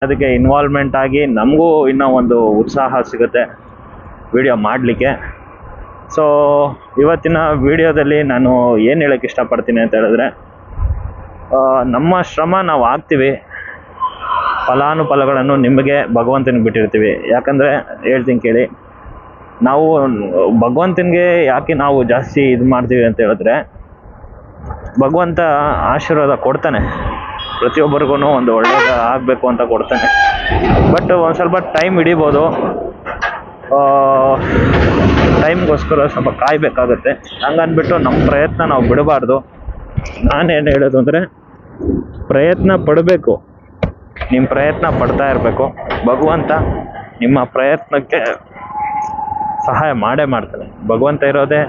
ಅದಕ್ಕೆ ಇನ್ವಾಲ್ವ್ಮೆಂಟ್ ಆಗಿ ನಮಗೂ ಇನ್ನೂ ಒಂದು ಉತ್ಸಾಹ ಸಿಗುತ್ತೆ ವಿಡಿಯೋ ಮಾಡಲಿಕ್ಕೆ. ಸೊ ಇವತ್ತಿನ ವಿಡಿಯೋದಲ್ಲಿ ನಾನು ಏನು ಹೇಳೋಕ್ಕೆ ಇಷ್ಟಪಡ್ತೀನಿ ಅಂತ ಹೇಳಿದ್ರೆ, ನಮ್ಮ ಶ್ರಮ ನಾವು ಹಾಕ್ತೀವಿ, ಫಲಾನುಫಲಗಳನ್ನು ನಿಮಗೆ ಭಗವಂತನಿಗೆ ಬಿಟ್ಟಿರ್ತೀವಿ. ಯಾಕಂದರೆ ಹೇಳ್ತೀನಿ ಕೇಳಿ, ನಾವು ಭಗವಂತನಿಗೆ ಯಾಕೆ ನಾವು ಜಾಸ್ತಿ ಇದು ಮಾಡ್ತೀವಿ ಅಂತ ಹೇಳಿದ್ರೆ, ಭಗವಂತ ಆಶೀರ್ವಾದ ಕೊಡ್ತಾನೆ, ಪ್ರತಿಯೊಬ್ಬರಿಗೂ ಒಂದು ಒಳ್ಳೇದು ಆಗಬೇಕು ಅಂತ ಕೊಡ್ತಾನೆ. ಬಟ್ ಒಂದು ಸ್ವಲ್ಪ ಟೈಮ್ ಹಿಡಿಬೋದು, ಟೈಮ್ಗೋಸ್ಕರ ಸ್ವಲ್ಪ ಕಾಯಬೇಕಾಗುತ್ತೆ. ಹಂಗನ್ಬಿಟ್ಟು ನಮ್ಮ ಪ್ರಯತ್ನ ನಾವು ಬಿಡಬಾರ್ದು. ನಾನೇನು ಹೇಳೋದು ಅಂದರೆ, ಪ್ರಯತ್ನ ಪಡಬೇಕು, ನಿಮ್ಮ ಪ್ರಯತ್ನ ಪಡ್ತಾ ಇರಬೇಕು. ಭಗವಂತ ನಿಮ್ಮ ಪ್ರಯತ್ನಕ್ಕೆ ಸಹಾಯ ಮಾಡೇ ಮಾಡ್ತಾನೆ. ಭಗವಂತ ಇರೋದೇ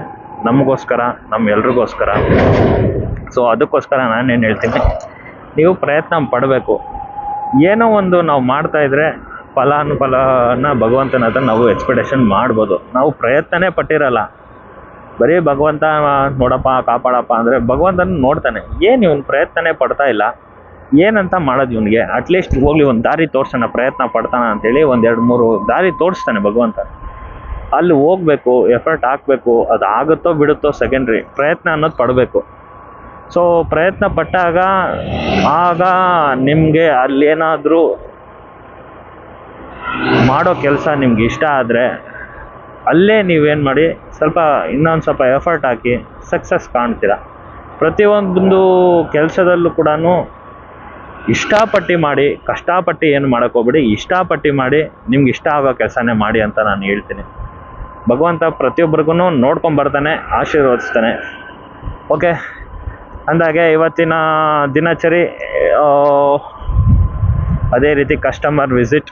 ನಮಗೋಸ್ಕರ, ನಮ್ಮೆಲ್ರಿಗೋಸ್ಕರ. ಸೊ ಅದಕ್ಕೋಸ್ಕರ ನಾನೇನು ಹೇಳ್ತೀನಿ, ನೀವು ಪ್ರಯತ್ನ ಪಡಬೇಕು. ಏನೋ ಒಂದು ನಾವು ಮಾಡ್ತಾಯಿದ್ರೆ ಫಲಾನುಫಲನ ಭಗವಂತನ ಹತ್ರ ನಾವು ಎಕ್ಸ್ಪೆಕ್ಟೇಷನ್ ಮಾಡ್ಬೋದು. ನಾವು ಪ್ರಯತ್ನನೇ ಪಟ್ಟಿರಲ್ಲ, ಬರೀ ಭಗವಂತ ನೋಡಪ್ಪ ಕಾಪಾಡಪ್ಪ ಅಂದರೆ ಭಗವಂತನ ನೋಡ್ತಾನೆ. ಏನು ಇವನು ಪ್ರಯತ್ನನೇ ಪಡ್ತಾ ಇಲ್ಲ, ಏನಂತ ಮಾಡೋದು ಇವನಿಗೆ, ಅಟ್ಲೀಸ್ಟ್ ಹೋಗ್ಲಿ ಒಂದು ದಾರಿ ತೋರಿಸೋಣ, ಪ್ರಯತ್ನ ಪಡ್ತಾನೆ ಅಂತೇಳಿ 1-2-3 ದಾರಿ ತೋರಿಸ್ತಾನೆ ಭಗವಂತ. ಅಲ್ಲಿ ಹೋಗಬೇಕು, ಎಫರ್ಟ್ ಹಾಕಬೇಕು. ಅದು ಆಗುತ್ತೋ ಬಿಡುತ್ತೋ ಸೆಕೆಂಡ್ರಿ, ಪ್ರಯತ್ನ ಅನ್ನೋದು ಪಡಬೇಕು. ಸೊ ಪ್ರಯತ್ನ ಪಟ್ಟಾಗ ಆಗ ನಿಮಗೆ ಅಲ್ಲೇನಾದರೂ ಮಾಡೋ ಕೆಲಸ ನಿಮ್ಗೆ ಇಷ್ಟ ಆದರೆ ಅಲ್ಲೇ ನೀವೇನು ಮಾಡಿ, ಸ್ವಲ್ಪ ಇನ್ನೊಂದು ಸ್ವಲ್ಪ ಎಫರ್ಟ್ ಹಾಕಿ ಸಕ್ಸಸ್ ಕಾಣ್ತೀರ. ಪ್ರತಿಯೊಂದು ಕೆಲಸದಲ್ಲೂ ಕೂಡ ಇಷ್ಟಪಟ್ಟು ಮಾಡಿ, ಕಷ್ಟಪಟ್ಟು ಏನು ಮಾಡೋಕ್ಕೋಗ್ಬೇಡಿ. ಇಷ್ಟಪಟ್ಟು ಮಾಡಿ, ನಿಮ್ಗೆ ಇಷ್ಟ ಆಗೋ ಕೆಲಸನೇ ಮಾಡಿ ಅಂತ ನಾನು ಹೇಳ್ತೀನಿ. ಭಗವಂತ ಪ್ರತಿಯೊಬ್ಬರಿಗೂ ನೋಡ್ಕೊಂಬರ್ತಾನೆ, ಆಶೀರ್ವದಿಸ್ತಾನೆ. ಓಕೆ, ಅಂದಾಗೆ ಇವತ್ತಿನ ದಿನಚರಿ ಅದೇ ರೀತಿ ಕಸ್ಟಮರ್ ವಿಸಿಟ್.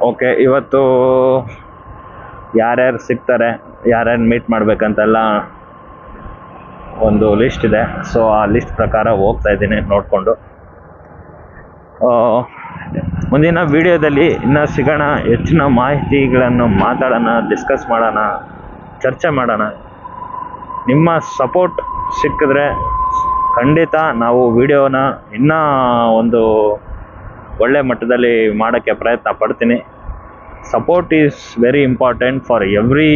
ಓಕೆ, ಇವತ್ತು ಯಾರ್ಯಾರು ಸಿಗ್ತಾರೆ, ಯಾರ್ಯಾರು ಮೀಟ್ ಮಾಡಬೇಕಂತೆಲ್ಲ ಒಂದು ಲಿಸ್ಟ್ ಇದೆ. ಸೊ ಆ ಲಿಸ್ಟ್ ಪ್ರಕಾರ ಹೋಗ್ತಾ ಇದ್ದೀನಿ ನೋಡಿಕೊಂಡು. ಮುಂದಿನ ವಿಡಿಯೋದಲ್ಲಿ ಇನ್ನೂ ಸಿಗೋಣ, ಹೆಚ್ಚಿನ ಮಾಹಿತಿಗಳನ್ನು ಮಾತಾಡೋಣ, ಡಿಸ್ಕಸ್ ಮಾಡೋಣ, ಚರ್ಚೆ ಮಾಡೋಣ. ನಿಮ್ಮ ಸಪೋರ್ಟ್ ಸಿಕ್ಕಿದ್ರೆ ಖಂಡಿತ ನಾವು ವಿಡಿಯೋನ ಇನ್ನೂ ಒಂದು ಒಳ್ಳೆ ಮಟ್ಟದಲ್ಲಿ ಮಾಡೋಕ್ಕೆ ಪ್ರಯತ್ನ ಪಡ್ತೀನಿ. Support is very important for every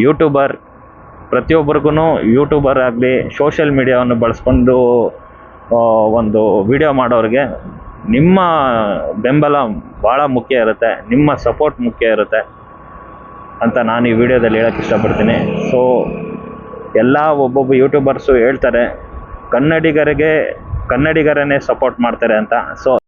YouTuber. ಪ್ರತಿಯೊಬ್ಬರಿಗೂ ಯೂಟ್ಯೂಬರ್ ಆಗಲಿ, ಸೋಷಿಯಲ್ ಮೀಡಿಯಾವನ್ನು ಬಳಸ್ಕೊಂಡು ಒಂದು ವಿಡಿಯೋ ಮಾಡೋರಿಗೆ ನಿಮ್ಮ ಬೆಂಬಲ ಭಾಳ ಮುಖ್ಯ ಇರುತ್ತೆ, ನಿಮ್ಮ ಸಪೋರ್ಟ್ ಮುಖ್ಯ ಇರುತ್ತೆ ಅಂತ ನಾನು ಈ ವಿಡಿಯೋದಲ್ಲಿ ಹೇಳೋಕ್ಕೆ ಇಷ್ಟಪಡ್ತೀನಿ. ಸೊ ಎಲ್ಲ ಒಬ್ಬೊಬ್ಬ ಯೂಟ್ಯೂಬರ್ಸು ಹೇಳ್ತಾರೆ ಕನ್ನಡಿಗರನ್ನೇ ಸಪೋರ್ಟ್ ಮಾಡ್ತಾರೆ ಅಂತ. ಸೊ